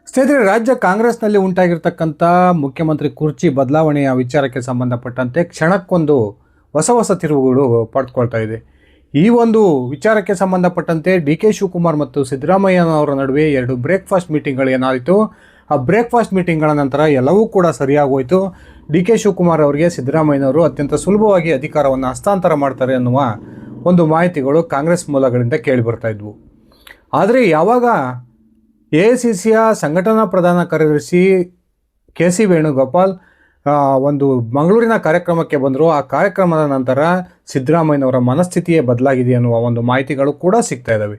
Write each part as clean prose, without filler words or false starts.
ಸ್ನೇಹಿತರೆ, ರಾಜ್ಯ ಕಾಂಗ್ರೆಸ್ನಲ್ಲಿ ಉಂಟಾಗಿರ್ತಕ್ಕಂಥ ಮುಖ್ಯಮಂತ್ರಿ ಕುರ್ಚಿ ಬದಲಾವಣೆಯ ವಿಚಾರಕ್ಕೆ ಸಂಬಂಧಪಟ್ಟಂತೆ ಕ್ಷಣಕ್ಕೊಂದು ಹೊಸ ಹೊಸ ತಿರುವುಗಳು ಪಡೆದುಕೊಳ್ತಾ ಇದೆ. ಈ ಒಂದು ವಿಚಾರಕ್ಕೆ ಸಂಬಂಧಪಟ್ಟಂತೆ ಡಿ ಕೆ ಶಿವಕುಮಾರ್ ಮತ್ತು ಸಿದ್ದರಾಮಯ್ಯನವರ ನಡುವೆ 2 ಬ್ರೇಕ್ಫಾಸ್ಟ್ ಮೀಟಿಂಗ್ಗಳು ಏನಾಯಿತು. ಆ ಬ್ರೇಕ್ಫಾಸ್ಟ್ ಮೀಟಿಂಗ್ಗಳ ನಂತರ ಎಲ್ಲವೂ ಕೂಡ ಸರಿಯಾಗೋಯಿತು. ಡಿ ಕೆ ಶಿವಕುಮಾರ್ ಅವರಿಗೆ ಸಿದ್ದರಾಮಯ್ಯನವರು ಅತ್ಯಂತ ಸುಲಭವಾಗಿ ಅಧಿಕಾರವನ್ನು ಹಸ್ತಾಂತರ ಮಾಡ್ತಾರೆ ಅನ್ನುವ ಒಂದು ಮಾಹಿತಿಗಳು ಕಾಂಗ್ರೆಸ್ ಮೂಲಗಳಿಂದ ಕೇಳಿಬರ್ತಾ ಇದ್ವು. ಆದರೆ ಯಾವಾಗ ಎಐಸಿಸಿಯ ಸಂಘಟನಾ ಪ್ರಧಾನ ಕಾರ್ಯದರ್ಶಿ ಕೆ ಸಿ ವೇಣುಗೋಪಾಲ್ ಒಂದು ಮಂಗಳೂರಿನ ಕಾರ್ಯಕ್ರಮಕ್ಕೆ ಬಂದರು, ಆ ಕಾರ್ಯಕ್ರಮದ ನಂತರ ಸಿದ್ದರಾಮಯ್ಯನವರ ಮನಸ್ಥಿತಿಯೇ ಬದಲಾಗಿದೆ ಅನ್ನುವ ಒಂದು ಮಾಹಿತಿಗಳು ಕೂಡ ಸಿಗ್ತಾ ಇದ್ದಾವೆ.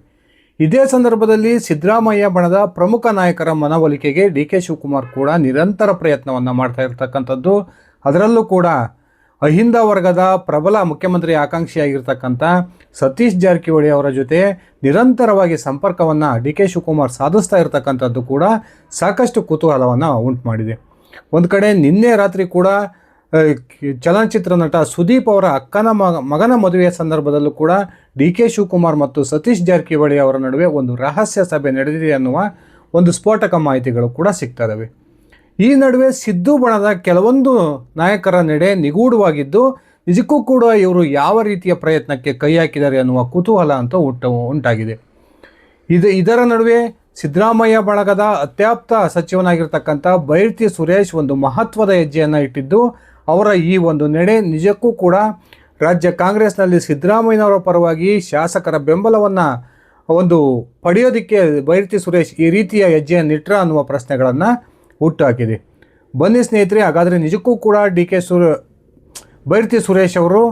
ಇದೇ ಸಂದರ್ಭದಲ್ಲಿ ಸಿದ್ದರಾಮಯ್ಯ ಬಣದ ಪ್ರಮುಖ ನಾಯಕರ ಮನವೊಲಿಕೆಗೆ ಡಿ ಕೆ ಶಿವಕುಮಾರ್ ಕೂಡ ನಿರಂತರ ಪ್ರಯತ್ನವನ್ನು ಮಾಡ್ತಾ ಇರ್ತಕ್ಕಂಥದ್ದು. ಅದರಲ್ಲೂ ಕೂಡ ಅಹಿಂದ ವರ್ಗದ ಪ್ರಬಲ ಮುಖ್ಯಮಂತ್ರಿ ಆಕಾಂಕ್ಷಿಯಾಗಿರ್ತಕ್ಕಂಥ ಸತೀಶ್ ಜಾರಕಿಹೊಳಿ ಅವರ ಜೊತೆ ನಿರಂತರವಾಗಿ ಸಂಪರ್ಕವನ್ನು ಡಿ ಕೆ ಶಿವಕುಮಾರ್ ಸಾಧಿಸ್ತಾ ಇರತಕ್ಕಂಥದ್ದು ಕೂಡ ಸಾಕಷ್ಟು ಕುತೂಹಲವನ್ನು ಉಂಟು ಮಾಡಿದೆ. ಒಂದು ಕಡೆ ನಿನ್ನೆ ರಾತ್ರಿ ಕೂಡ ಚಲನಚಿತ್ರ ನಟ ಸುದೀಪ್ ಅವರ ಅಕ್ಕನ ಮಗನ ಮದುವೆಯ ಸಂದರ್ಭದಲ್ಲೂ ಕೂಡ ಡಿ ಕೆ ಶಿವಕುಮಾರ್ ಮತ್ತು ಸತೀಶ್ ಜಾರಕಿಹೊಳಿ ಅವರ ನಡುವೆ ಒಂದು ರಹಸ್ಯ ಸಭೆ ನಡೆದಿದೆ ಅನ್ನುವ ಒಂದು ಸ್ಫೋಟಕ ಮಾಹಿತಿಗಳು ಕೂಡ ಸಿಗ್ತಾ ಇದ್ದಾವೆ. ಈ ನಡುವೆ ಸಿದ್ದು ಬಣದ ಕೆಲವೊಂದು ನಾಯಕರ ನಡೆ ನಿಗೂಢವಾಗಿದ್ದು, ನಿಜಕ್ಕೂ ಕೂಡ ಇವರು ಯಾವ ರೀತಿಯ ಪ್ರಯತ್ನಕ್ಕೆ ಕೈ ಹಾಕಿದ್ದಾರೆ ಅನ್ನುವ ಕುತೂಹಲ ಅಂತ ಉಂಟಾಗಿದೆ. ಇದರ ನಡುವೆ ಸಿದ್ದರಾಮಯ್ಯ ಬಳಗದ ಅತ್ಯಾಪ್ತ ಸಚಿವನಾಗಿರ್ತಕ್ಕಂಥ ಬೈರತಿ ಸುರೇಶ್ ಒಂದು ಮಹತ್ವದ ಹೆಜ್ಜೆಯನ್ನು ಇಟ್ಟಿದ್ದು, ಅವರ ಈ ಒಂದು ನಡೆ ನಿಜಕ್ಕೂ ಕೂಡ ರಾಜ್ಯ ಕಾಂಗ್ರೆಸ್ನಲ್ಲಿ ಸಿದ್ದರಾಮಯ್ಯನವರ ಪರವಾಗಿ ಶಾಸಕರ ಬೆಂಬಲವನ್ನು ಒಂದು ಪಡೆಯೋದಕ್ಕೆ ಬೈರತಿ ಸುರೇಶ್ ಈ ರೀತಿಯ ಹೆಜ್ಜೆಯನ್ನಿಟ್ರ ಅನ್ನುವ ಪ್ರಶ್ನೆಗಳನ್ನು ಹುಟ್ಟುಹಾಕಿದೆ. ಬನ್ನಿ ಸ್ನೇಹಿತರೆ, ಹಾಗಾದರೆ ನಿಜಕ್ಕೂ ಕೂಡ ಬೈರತಿ ಸುರೇಶ್ ಅವರು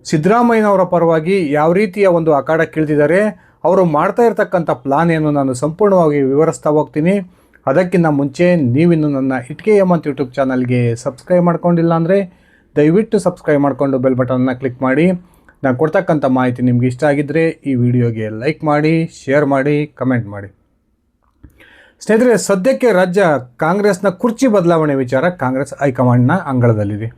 ಸಿದ್ದರಾಮಯ್ಯನವರ ಪರವಾಗಿ ಯಾವ ರೀತಿಯ ಒಂದು ಅಖಾಡಕ್ಕಿಳಿದಿದ್ದಾರೆ, ಅವರು ಮಾಡ್ತಾ ಇರ್ತಕ್ಕಂಥ ಪ್ಲಾನ್ ಏನು, ನಾನು ಸಂಪೂರ್ಣವಾಗಿ ವಿವರಿಸ್ತಾ ಹೋಗ್ತೀನಿ. ಅದಕ್ಕಿಂತ ಮುಂಚೆ ನೀವಿನ್ನು ನನ್ನ ಇಟ್ಕೆ ಹೇಮಂತ್ ಯೂಟ್ಯೂಬ್ ಚಾನಲ್ಗೆ ಸಬ್ಸ್ಕ್ರೈಬ್ ಮಾಡ್ಕೊಂಡಿಲ್ಲ ಅಂದರೆ ದಯವಿಟ್ಟು ಸಬ್ಸ್ಕ್ರೈಬ್ ಮಾಡಿಕೊಂಡು ಬೆಲ್ ಬಟನ್ನ ಕ್ಲಿಕ್ ಮಾಡಿ. ನಾನು ಕೊಡ್ತಕ್ಕಂಥ ಮಾಹಿತಿ ನಿಮ್ಗೆ ಇಷ್ಟ ಆಗಿದ್ದರೆ ಈ ವಿಡಿಯೋಗೆ ಲೈಕ್ ಮಾಡಿ, ಶೇರ್ ಮಾಡಿ, ಕಮೆಂಟ್ ಮಾಡಿ. ಸ್ನೇಹಿತರೆ, ಸದ್ಯಕ್ಕೆ ರಾಜ್ಯ ಕಾಂಗ್ರೆಸ್ನ ಕುರ್ಚಿ ಬದಲಾವಣೆ ವಿಚಾರ ಕಾಂಗ್ರೆಸ್ ಹೈಕಮಾಂಡ್ನ ಅಂಗಳದಲ್ಲಿದೆ.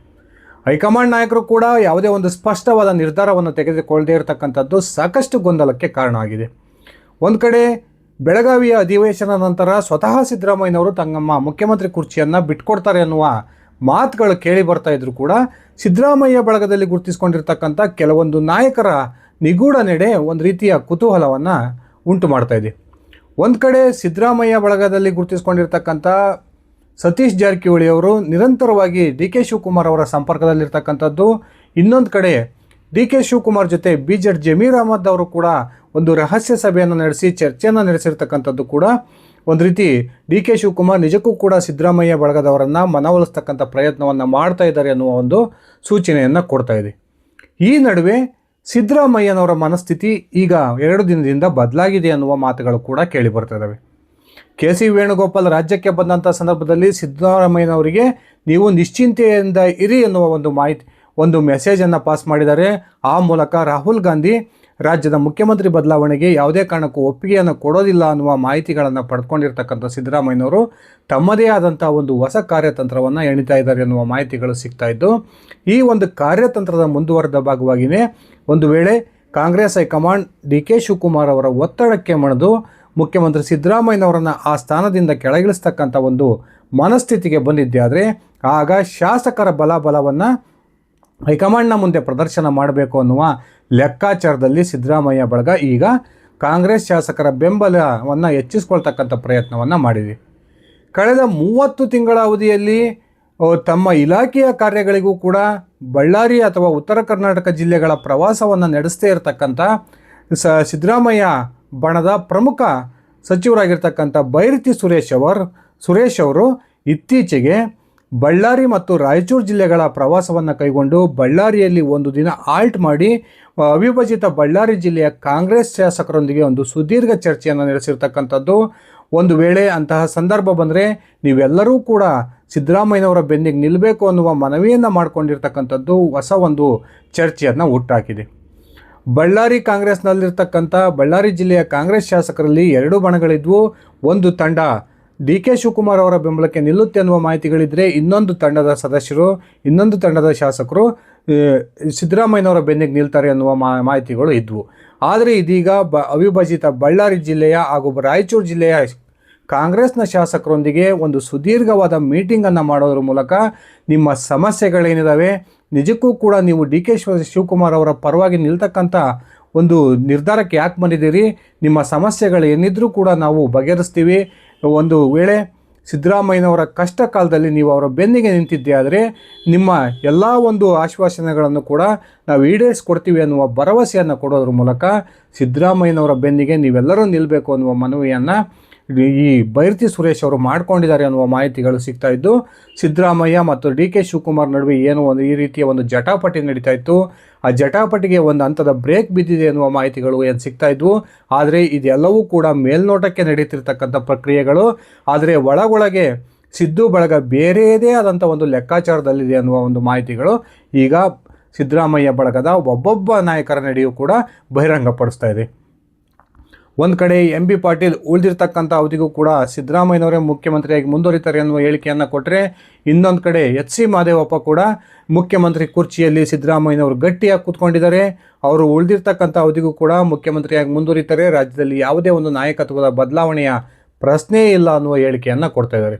ಹೈಕಮಾಂಡ್ ನಾಯಕರು ಕೂಡ ಯಾವುದೇ ಒಂದು ಸ್ಪಷ್ಟವಾದ ನಿರ್ಧಾರವನ್ನು ತೆಗೆದುಕೊಳ್ಳದೇ ಇರತಕ್ಕಂಥದ್ದು ಸಾಕಷ್ಟು ಗೊಂದಲಕ್ಕೆ ಕಾರಣ ಆಗಿದೆ. ಒಂದು ಕಡೆ ಬೆಳಗಾವಿಯ ಅಧಿವೇಶನ ನಂತರ ಸ್ವತಃ ಸಿದ್ದರಾಮಯ್ಯನವರು ತಮ್ಮ ಮುಖ್ಯಮಂತ್ರಿ ಕುರ್ಚಿಯನ್ನು ಬಿಟ್ಕೊಡ್ತಾರೆ ಅನ್ನುವ ಮಾತುಗಳು ಕೇಳಿ ಬರ್ತಾ ಇದ್ರು ಕೂಡ ಸಿದ್ದರಾಮಯ್ಯ ಬಳಗದಲ್ಲಿ ಗುರುತಿಸಿಕೊಂಡಿರ್ತಕ್ಕಂಥ ಕೆಲವೊಂದು ನಾಯಕರ ನಿಗೂಢ ನಡೆ ಒಂದು ರೀತಿಯ ಕುತೂಹಲವನ್ನು ಉಂಟು ಮಾಡ್ತಾ ಇದೆ. ಒಂದು ಕಡೆ ಸಿದ್ದರಾಮಯ್ಯ ಬಳಗದಲ್ಲಿ ಗುರುತಿಸಿಕೊಂಡಿರ್ತಕ್ಕಂಥ ಸತೀಶ್ ಜಾರಕಿಹೊಳಿ ಅವರು ನಿರಂತರವಾಗಿ ಡಿ ಕೆ ಶಿವಕುಮಾರ್ ಅವರ ಸಂಪರ್ಕದಲ್ಲಿರ್ತಕ್ಕಂಥದ್ದು. ಇನ್ನೊಂದು ಕಡೆ ಡಿ ಕೆ ಶಿವಕುಮಾರ್ ಜೊತೆ BJD ಜಮೀರ್ ಅಹಮದ್ ಅವರು ಕೂಡ ಒಂದು ರಹಸ್ಯ ಸಭೆಯನ್ನು ನಡೆಸಿ ಚರ್ಚೆಯನ್ನು ನಡೆಸಿರ್ತಕ್ಕಂಥದ್ದು ಕೂಡ ಒಂದು ರೀತಿ ಡಿ ಕೆ ಶಿವಕುಮಾರ್ ನಿಜಕ್ಕೂ ಕೂಡ ಸಿದ್ದರಾಮಯ್ಯ ಬಳಗದವರನ್ನು ಮನವೊಲಿಸ್ತಕ್ಕಂಥ ಪ್ರಯತ್ನವನ್ನು ಮಾಡ್ತಾ ಇದ್ದಾರೆ ಅನ್ನುವ ಒಂದು ಸೂಚನೆಯನ್ನು ಕೊಡ್ತಾ ಇದೆ. ಈ ನಡುವೆ ಸಿದ್ದರಾಮಯ್ಯನವರ ಮನಸ್ಥಿತಿ ಈಗ 2 ದಿನದಿಂದ ಬದಲಾಗಿದೆ ಅನ್ನುವ ಮಾತುಗಳು ಕೂಡ ಕೇಳಿ ಬರ್ತಾ ಇದ್ದಾವೆ. ಕೆ ಸಿ ವೇಣುಗೋಪಾಲ್ ರಾಜ್ಯಕ್ಕೆ ಬಂದಂಥ ಸಂದರ್ಭದಲ್ಲಿ ಸಿದ್ದರಾಮಯ್ಯನವರಿಗೆ ನೀವು ನಿಶ್ಚಿಂತೆಯಿಂದ ಇರಿ ಎನ್ನುವ ಒಂದು ಮೆಸೇಜನ್ನು ಪಾಸ್ ಮಾಡಿದ್ದಾರೆ. ಆ ಮೂಲಕ ರಾಹುಲ್ ಗಾಂಧಿ ರಾಜ್ಯದ ಮುಖ್ಯಮಂತ್ರಿ ಬದಲಾವಣೆಗೆ ಯಾವುದೇ ಕಾರಣಕ್ಕೂ ಒಪ್ಪಿಗೆಯನ್ನು ಕೊಡೋದಿಲ್ಲ ಅನ್ನುವ ಮಾಹಿತಿಗಳನ್ನು ಪಡ್ಕೊಂಡಿರ್ತಕ್ಕಂಥ ಸಿದ್ದರಾಮಯ್ಯನವರು ತಮ್ಮದೇ ಆದಂಥ ಒಂದು ಹೊಸ ಕಾರ್ಯತಂತ್ರವನ್ನು ಎಣಿತಾ ಇದ್ದಾರೆ ಎನ್ನುವ ಮಾಹಿತಿಗಳು ಸಿಗ್ತಾ ಇದ್ದು, ಈ ಒಂದು ಕಾರ್ಯತಂತ್ರದ ಮುಂದುವರೆದ ಭಾಗವಾಗಿಯೇ ಒಂದು ವೇಳೆ Congress high command D K Shivakumar ಅವರ ಒತ್ತಡಕ್ಕೆ ಮಣಿದು ಮುಖ್ಯಮಂತ್ರಿ ಸಿದ್ದರಾಮಯ್ಯನವರನ್ನು ಆ ಸ್ಥಾನದಿಂದ ಕೆಳಗಿಳಿಸ್ತಕ್ಕಂಥ ಒಂದು ಮನಸ್ಥಿತಿಗೆ ಬಂದಿದ್ದೆ ಆದರೆ ಆಗ ಶಾಸಕರ ಬಲವನ್ನು ಹೈಕಮಾಂಡ್ನ ಮುಂದೆ ಪ್ರದರ್ಶನ ಮಾಡಬೇಕು ಅನ್ನುವ ಲೆಕ್ಕಾಚಾರದಲ್ಲಿ ಸಿದ್ದರಾಮಯ್ಯ ಬಳಗ ಈಗ ಕಾಂಗ್ರೆಸ್ ಶಾಸಕರ ಬೆಂಬಲವನ್ನು ಹೆಚ್ಚಿಸ್ಕೊಳ್ತಕ್ಕಂಥ ಪ್ರಯತ್ನವನ್ನು ಮಾಡಿದೆ. ಕಳೆದ 30 ತಿಂಗಳ ಅವಧಿಯಲ್ಲಿ ತಮ್ಮ ಇಲಾಖೆಯ ಕಾರ್ಯಗಳಿಗೂ ಕೂಡ ಬಳ್ಳಾರಿ ಅಥವಾ ಉತ್ತರ ಕರ್ನಾಟಕ ಜಿಲ್ಲೆಗಳ ಪ್ರವಾಸವನ್ನು ನಡೆಸ್ತೇ ಇರತಕ್ಕಂಥ ಸಿದ್ದರಾಮಯ್ಯ ಬಣದ ಪ್ರಮುಖ ಸಚಿವರಾಗಿರ್ತಕ್ಕಂಥ ಬೈರತಿ ಸುರೇಶ್ ಅವರು ಇತ್ತೀಚೆಗೆ ಬಳ್ಳಾರಿ ಮತ್ತು ರಾಯಚೂರು ಜಿಲ್ಲೆಗಳ ಪ್ರವಾಸವನ್ನು ಕೈಗೊಂಡು ಬಳ್ಳಾರಿಯಲ್ಲಿ ಒಂದು ದಿನ ಆಲ್ಟ್ ಮಾಡಿ ಅವಿಭಜಿತ ಬಳ್ಳಾರಿ ಜಿಲ್ಲೆಯ ಕಾಂಗ್ರೆಸ್ ಶಾಸಕರೊಂದಿಗೆ ಒಂದು ಸುದೀರ್ಘ ಚರ್ಚೆಯನ್ನು ನಡೆಸಿರ್ತಕ್ಕಂಥದ್ದು. ಒಂದು ವೇಳೆ ಅಂತಹ ಸಂದರ್ಭ ಬಂದರೆ ನೀವೆಲ್ಲರೂ ಕೂಡ ಸಿದ್ದರಾಮಯ್ಯನವರ ಬೆನ್ನಿಗೆ ನಿಲ್ಲಬೇಕು ಅನ್ನುವ ಮನವಿಯನ್ನು ಮಾಡಿಕೊಂಡಿರ್ತಕ್ಕಂಥದ್ದು ಹೊಸ ಒಂದು ಚರ್ಚೆಯನ್ನು ಹುಟ್ಟಾಕಿದೆ. ಬಳ್ಳಾರಿ ಕಾಂಗ್ರೆಸ್ನಲ್ಲಿರ್ತಕ್ಕಂಥ ಬಳ್ಳಾರಿ ಜಿಲ್ಲೆಯ ಕಾಂಗ್ರೆಸ್ ಶಾಸಕರಲ್ಲಿ 2 ಬಣಗಳಿದ್ವು. ಒಂದು ತಂಡ ಡಿ ಕೆ ಶಿವಕುಮಾರ್ ಅವರ ಬೆಂಬಲಕ್ಕೆ ನಿಲ್ಲುತ್ತೆ ಅನ್ನುವ ಮಾಹಿತಿಗಳಿದ್ದರೆ, ಇನ್ನೊಂದು ತಂಡದ ಶಾಸಕರು ಸಿದ್ದರಾಮಯ್ಯನವರ ಬೆನ್ನಿಗೆ ನಿಲ್ತಾರೆ ಅನ್ನುವ ಮಾಹಿತಿಗಳು ಇದ್ವು. ಆದರೆ ಇದೀಗ ಅವಿಭಜಿತ ಬಳ್ಳಾರಿ ಜಿಲ್ಲೆಯ ಹಾಗೂ ರಾಯಚೂರು ಜಿಲ್ಲೆಯ ಕಾಂಗ್ರೆಸ್ನ ಶಾಸಕರೊಂದಿಗೆ ಒಂದು ಸುದೀರ್ಘವಾದ ಮೀಟಿಂಗನ್ನು ಮಾಡೋದ್ರ ಮೂಲಕ ನಿಮ್ಮ ಸಮಸ್ಯೆಗಳೇನಿದ್ದಾವೆ ನಿಜಕ್ಕೂ ಕೂಡ ನೀವು ಡಿ ಕೆ ಶಿವಕುಮಾರ್ ಅವರ ಪರವಾಗಿ ನಿಲ್ತಕ್ಕಂಥ ಒಂದು ನಿರ್ಧಾರಕ್ಕೆ ಯಾಕೆ ಬಂದಿದ್ದೀರಿ, ನಿಮ್ಮ ಸಮಸ್ಯೆಗಳು ಏನಿದ್ರೂ ಕೂಡ ನಾವು ಬಗೆಹರಿಸ್ತೀವಿ. ಒಂದು ವೇಳೆ ಸಿದ್ದರಾಮಯ್ಯನವರ ಕಷ್ಟ ಕಾಲದಲ್ಲಿ ನೀವು ಅವರ ಬೆನ್ನಿಗೆ ನಿಂತಿದ್ದೆ ಆದರೆ ನಿಮ್ಮ ಎಲ್ಲ ಒಂದು ಆಶ್ವಾಸನೆಗಳನ್ನು ಕೂಡ ನಾವು ಈಡೇರಿಸ್ಕೊಡ್ತೀವಿ ಅನ್ನುವ ಭರವಸೆಯನ್ನು ಕೊಡೋದ್ರ ಮೂಲಕ ಸಿದ್ದರಾಮಯ್ಯನವರ ಬೆನ್ನಿಗೆ ನೀವೆಲ್ಲರೂ ನಿಲ್ಲಬೇಕು ಅನ್ನುವ ಮನವಿಯನ್ನು ಈ ಬೈರತಿ ಸುರೇಶ್ ಅವರು ಮಾಡ್ಕೊಂಡಿದ್ದಾರೆ ಅನ್ನುವ ಮಾಹಿತಿಗಳು ಸಿಗ್ತಾ ಇದ್ದು, ಸಿದ್ದರಾಮಯ್ಯ ಮತ್ತು ಡಿ ಕೆ ಶಿವಕುಮಾರ್ ನಡುವೆ ಏನೋ ಒಂದು ಈ ರೀತಿಯ ಒಂದು ಜಟಾಪಟಿ ನಡೀತಾ ಇತ್ತು. ಆ ಜಟಾಪಟಿಗೆ ಒಂದು ಹಂತದ ಬ್ರೇಕ್ ಬಿದ್ದಿದೆ ಅನ್ನುವ ಮಾಹಿತಿಗಳು ಏನು ಸಿಗ್ತಾ ಇದ್ವು. ಆದರೆ ಇದೆಲ್ಲವೂ ಕೂಡ ಮೇಲ್ನೋಟಕ್ಕೆ ನಡೀತಿರ್ತಕ್ಕಂಥ ಪ್ರಕ್ರಿಯೆಗಳು. ಆದರೆ ಒಳಗೊಳಗೆ ಸಿದ್ದು ಬಳಗ ಬೇರೆಯದೇ ಆದಂಥ ಒಂದು ಲೆಕ್ಕಾಚಾರದಲ್ಲಿದೆ ಅನ್ನುವ ಒಂದು ಮಾಹಿತಿಗಳು ಈಗ ಸಿದ್ದರಾಮಯ್ಯ ಬಳಗದ ಒಬ್ಬೊಬ್ಬ ನಾಯಕರ ನಡೆಯೂ ಕೂಡ ಬಹಿರಂಗಪಡಿಸ್ತಾ ಇದೆ. ಒಂದು ಕಡೆ ಎಂ ಬಿ ಪಾಟೀಲ್ ಉಳಿದಿರ್ತಕ್ಕಂಥ ಅವಧಿಗೂ ಕೂಡ ಸಿದ್ದರಾಮಯ್ಯನವರೇ ಮುಖ್ಯಮಂತ್ರಿಯಾಗಿ ಮುಂದುವರಿತಾರೆ ಅನ್ನುವ ಹೇಳಿಕೆಯನ್ನು ಕೊಟ್ಟರೆ, ಇನ್ನೊಂದು ಕಡೆ ಎಚ್ ಸಿ ಮಹದೇವಪ್ಪ ಕೂಡ ಮುಖ್ಯಮಂತ್ರಿ ಕುರ್ಚಿಯಲ್ಲಿ ಸಿದ್ದರಾಮಯ್ಯನವರು ಗಟ್ಟಿಯಾಗಿ ಕೂತ್ಕೊಂಡಿದ್ದಾರೆ. ಅವರು ಉಳಿದಿರ್ತಕ್ಕಂಥ ಅವಧಿಗೂ ಕೂಡ ಮುಖ್ಯಮಂತ್ರಿಯಾಗಿ ಮುಂದುವರಿತಾರೆ, ರಾಜ್ಯದಲ್ಲಿ ಯಾವುದೇ ಒಂದು ನಾಯಕತ್ವದ ಬದಲಾವಣೆಯ ಪ್ರಶ್ನೆಯೇ ಇಲ್ಲ ಅನ್ನುವ ಹೇಳಿಕೆಯನ್ನು ಕೊಡ್ತಾ ಇದ್ದಾರೆ.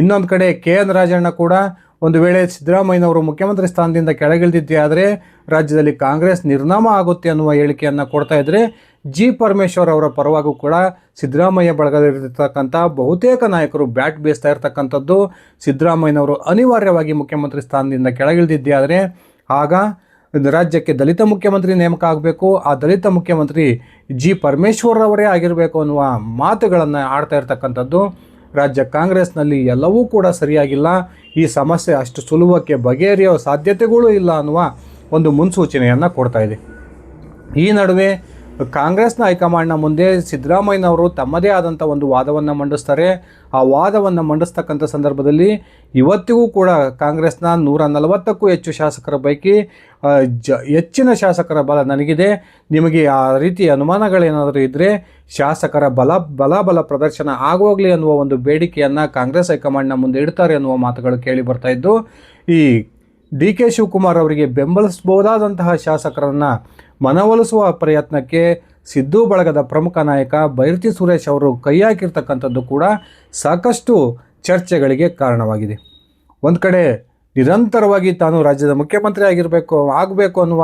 ಇನ್ನೊಂದು ಕಡೆ ಕೆ ಎನ್ ರಾಜಣ್ಣ ಕೂಡ ಒಂದು ವೇಳೆ ಸಿದ್ದರಾಮಯ್ಯನವರು ಮುಖ್ಯಮಂತ್ರಿ ಸ್ಥಾನದಿಂದ ಕೆಳಗಿಳಿದಿದ್ದೇ ಆದರೆ ರಾಜ್ಯದಲ್ಲಿ ಕಾಂಗ್ರೆಸ್ ನಿರ್ನಾಮ ಆಗುತ್ತೆ ಅನ್ನುವ ಹೇಳಿಕೆಯನ್ನು ಕೊಡ್ತಾ ಇದ್ದರೆ, ಜಿ ಪರಮೇಶ್ವರ್ ಅವರ ಪರವಾಗೂ ಕೂಡ ಸಿದ್ದರಾಮಯ್ಯ ಬಳಗದಲ್ಲಿರ್ತಕ್ಕಂಥ ಬಹುತೇಕ ನಾಯಕರು ಬ್ಯಾಟ್ ಬೀಸ್ತಾ ಇರ್ತಕ್ಕಂಥದ್ದು. ಸಿದ್ದರಾಮಯ್ಯನವರು ಅನಿವಾರ್ಯವಾಗಿ ಮುಖ್ಯಮಂತ್ರಿ ಸ್ಥಾನದಿಂದ ಕೆಳಗಿಳಿದಿದ್ದೇ ಆದರೆ ಆಗ ರಾಜ್ಯಕ್ಕೆ ದಲಿತ ಮುಖ್ಯಮಂತ್ರಿ ನೇಮಕ ಆಗಬೇಕು, ಆ ದಲಿತ ಮುಖ್ಯಮಂತ್ರಿ ಜಿ ಪರಮೇಶ್ವರ್ ಅವರೇ ಆಗಿರಬೇಕು ಅನ್ನುವ ಮಾತುಗಳನ್ನು ಆಡ್ತಾ ಇರ್ತಕ್ಕಂಥದ್ದು. ರಾಜ್ಯ ಕಾಂಗ್ರೆಸ್ನಲ್ಲಿ ಎಲ್ಲವೂ ಕೂಡ ಸರಿಯಾಗಿಲ್ಲ, ಈ ಸಮಸ್ಯೆ ಅಷ್ಟು ಸುಲಭಕ್ಕೆ ಬಗೆಹರಿಯೋ ಸಾಧ್ಯತೆಗಳೂ ಇಲ್ಲ ಅನ್ನುವ ಒಂದು ಮುನ್ಸೂಚನೆಯನ್ನು ಕೊಡ್ತಾ ಇದೆ. ಈ ನಡುವೆ ಕಾಂಗ್ರೆಸ್ನ ಹೈಕಮಾಂಡ್ನ ಮುಂದೆ ಸಿದ್ದರಾಮಯ್ಯನವರು ತಮ್ಮದೇ ಆದಂಥ ಒಂದು ವಾದವನ್ನು ಮಂಡಿಸ್ತಾರೆ. ಆ ವಾದವನ್ನು ಮಂಡಿಸ್ತಕ್ಕಂಥ ಸಂದರ್ಭದಲ್ಲಿ ಇವತ್ತಿಗೂ ಕೂಡ ಕಾಂಗ್ರೆಸ್ನ 140ಕ್ಕೂ ಹೆಚ್ಚು ಶಾಸಕರ ಪೈಕಿ ಹೆಚ್ಚಿನ ಶಾಸಕರ ಬಲ ನನಗಿದೆ, ನಿಮಗೆ ಆ ರೀತಿ ಅನುಮಾನಗಳೇನಾದರೂ ಇದ್ದರೆ ಶಾಸಕರ ಬಲ ಪ್ರದರ್ಶನ ಆಗೋಗಲಿ ಅನ್ನುವ ಒಂದು ಬೇಡಿಕೆಯನ್ನು ಕಾಂಗ್ರೆಸ್ ಹೈಕಮಾಂಡ್ನ ಮುಂದೆ ಇಡ್ತಾರೆ ಅನ್ನುವ ಮಾತುಗಳು ಕೇಳಿ ಬರ್ತಾ ಇದ್ದು, ಈ ಡಿ ಕೆ ಶಿವಕುಮಾರ್ ಅವರಿಗೆ ಬೆಂಬಲಿಸಬಹುದಾದಂತಹ ಶಾಸಕರನ್ನು ಮನವೊಲಿಸುವ ಪ್ರಯತ್ನಕ್ಕೆ ಸಿದ್ದು ಬಳಗದ ಪ್ರಮುಖ ನಾಯಕ ಬೈರತಿ ಸುರೇಶ್ ಅವರು ಕೈ ಹಾಕಿರ್ತಕ್ಕಂಥದ್ದು ಕೂಡ ಸಾಕಷ್ಟು ಚರ್ಚೆಗಳಿಗೆ ಕಾರಣವಾಗಿದೆ. ಒಂದು ಕಡೆ ನಿರಂತರವಾಗಿ ತಾನು ರಾಜ್ಯದ ಮುಖ್ಯಮಂತ್ರಿ ಆಗಬೇಕು ಅನ್ನುವ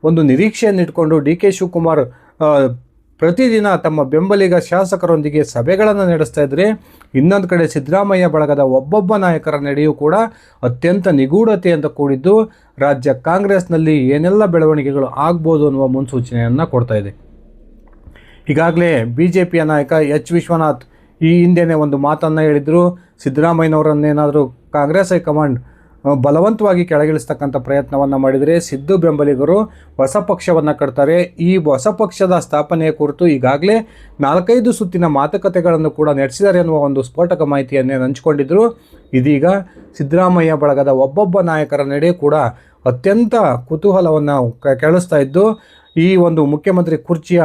ಒಂದು ನಿರೀಕ್ಷೆಯನ್ನು ಇಟ್ಕೊಂಡು ಡಿ ಕೆ ಶಿವಕುಮಾರ್ ಪ್ರತಿದಿನ ತಮ್ಮ ಬೆಂಬಲಿಗ ಶಾಸಕರೊಂದಿಗೆ ಸಭೆಗಳನ್ನು ನಡೆಸ್ತಾ ಇದ್ದರೆ, ಇನ್ನೊಂದು ಕಡೆ ಸಿದ್ದರಾಮಯ್ಯ ಬಳಗದ ಒಬ್ಬೊಬ್ಬ ನಾಯಕರ ನಡೆಯೂ ಕೂಡ ಅತ್ಯಂತ ನಿಗೂಢತೆಯಿಂದ ಕೂಡಿದ್ದು ರಾಜ್ಯ ಕಾಂಗ್ರೆಸ್ನಲ್ಲಿ ಏನೆಲ್ಲ ಬೆಳವಣಿಗೆಗಳು ಆಗ್ಬೋದು ಅನ್ನುವ ಮುನ್ಸೂಚನೆಯನ್ನು ಕೊಡ್ತಾ ಇದೆ. ಈಗಾಗಲೇ BJPಯ ನಾಯಕ ಎಚ್ ವಿಶ್ವನಾಥ್ ಈ ಹಿಂದೆಯೇ ಒಂದು ಮಾತನ್ನು ಹೇಳಿದರು, ಸಿದ್ದರಾಮಯ್ಯನವರನ್ನೇನಾದರೂ ಕಾಂಗ್ರೆಸ್ ಹೈಕಮಾಂಡ್ ಬಲವಂತವಾಗಿ ಕೆಳಗಿಳಿಸ್ತಕ್ಕಂಥ ಪ್ರಯತ್ನವನ್ನು ಮಾಡಿದರೆ ಸಿದ್ದು ಬೆಂಬಲಿಗರು ಹೊಸ ಪಕ್ಷವನ್ನು ಕಟ್ತಾರೆ. ಈ ಹೊಸ ಪಕ್ಷದ ಸ್ಥಾಪನೆಯ ಕುರಿತು ಈಗಾಗಲೇ 4-5 ಸುತ್ತಿನ ಮಾತುಕತೆಗಳನ್ನು ಕೂಡ ನಡೆಸಿದ್ದಾರೆ ಎನ್ನುವ ಒಂದು ಸ್ಫೋಟಕ ಮಾಹಿತಿಯನ್ನೇ ಹಂಚಿಕೊಂಡಿದ್ದರು. ಇದೀಗ ಸಿದ್ದರಾಮಯ್ಯ ಬಳಗದ ಒಬ್ಬೊಬ್ಬ ನಾಯಕರ ನಡೆ ಕೂಡ ಅತ್ಯಂತ ಕುತೂಹಲವನ್ನು ಕೆಳಿಸ್ತಾ ಇದ್ದು, ಈ ಒಂದು ಮುಖ್ಯಮಂತ್ರಿ ಕುರ್ಚಿಯ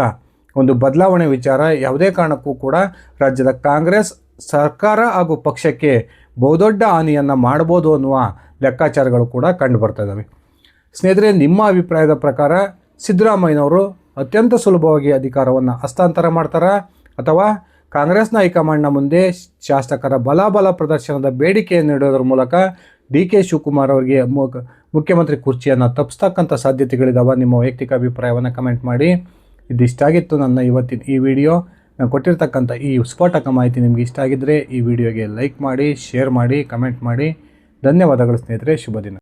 ಒಂದು ಬದಲಾವಣೆ ವಿಚಾರ ಯಾವುದೇ ಕಾರಣಕ್ಕೂ ಕೂಡ ರಾಜ್ಯದ ಕಾಂಗ್ರೆಸ್ ಸರ್ಕಾರ ಹಾಗೂ ಪಕ್ಷಕ್ಕೆ ಬಹುದೊಡ್ಡ ಹಾನಿಯನ್ನು ಮಾಡ್ಬೋದು ಅನ್ನುವ ಲೆಕ್ಕಾಚಾರಗಳು ಕೂಡ ಕಂಡು ಬರ್ತಾ ಇದ್ದಾವೆ. ಸ್ನೇಹಿತರೆ, ನಿಮ್ಮ ಅಭಿಪ್ರಾಯದ ಪ್ರಕಾರ ಸಿದ್ದರಾಮಯ್ಯನವರು ಅತ್ಯಂತ ಸುಲಭವಾಗಿ ಅಧಿಕಾರವನ್ನು ಹಸ್ತಾಂತರ ಮಾಡ್ತಾರಾ, ಅಥವಾ ಕಾಂಗ್ರೆಸ್ನ ಹೈಕಮಾಂಡ್ನ ಮುಂದೆ ಶಾಸಕರ ಬಲ ಪ್ರದರ್ಶನದ ಬೇಡಿಕೆಯನ್ನು ನೀಡೋದ್ರ ಮೂಲಕ ಡಿ ಕೆ ಶಿವಕುಮಾರ್ ಅವರಿಗೆ ಮುಖ್ಯಮಂತ್ರಿ ಕುರ್ಚಿಯನ್ನು ತಪ್ಪಿಸ್ತಕ್ಕಂಥ ಸಾಧ್ಯತೆಗಳಿದ್ದಾವೆ? ನಿಮ್ಮ ವೈಯಕ್ತಿಕ ಅಭಿಪ್ರಾಯವನ್ನು ಕಮೆಂಟ್ ಮಾಡಿ. ಇದಿಷ್ಟಾಗಿತ್ತು ನನ್ನ ಇವತ್ತಿನ ಈ ವಿಡಿಯೋ. ನಾನು ಕೊಟ್ಟಿರ್ತಕ್ಕಂಥ ಈ ಸ್ಫೋಟಕ ಮಾಹಿತಿ ನಿಮಗೆ ಇಷ್ಟ ಆಗಿದ್ದರೆ ಈ ವಿಡಿಯೋಗೆ ಲೈಕ್ ಮಾಡಿ, ಶೇರ್ ಮಾಡಿ, ಕಮೆಂಟ್ ಮಾಡಿ. ಧನ್ಯವಾದಗಳು ಸ್ನೇಹಿತರೆ. ಶುಭ ದಿನ.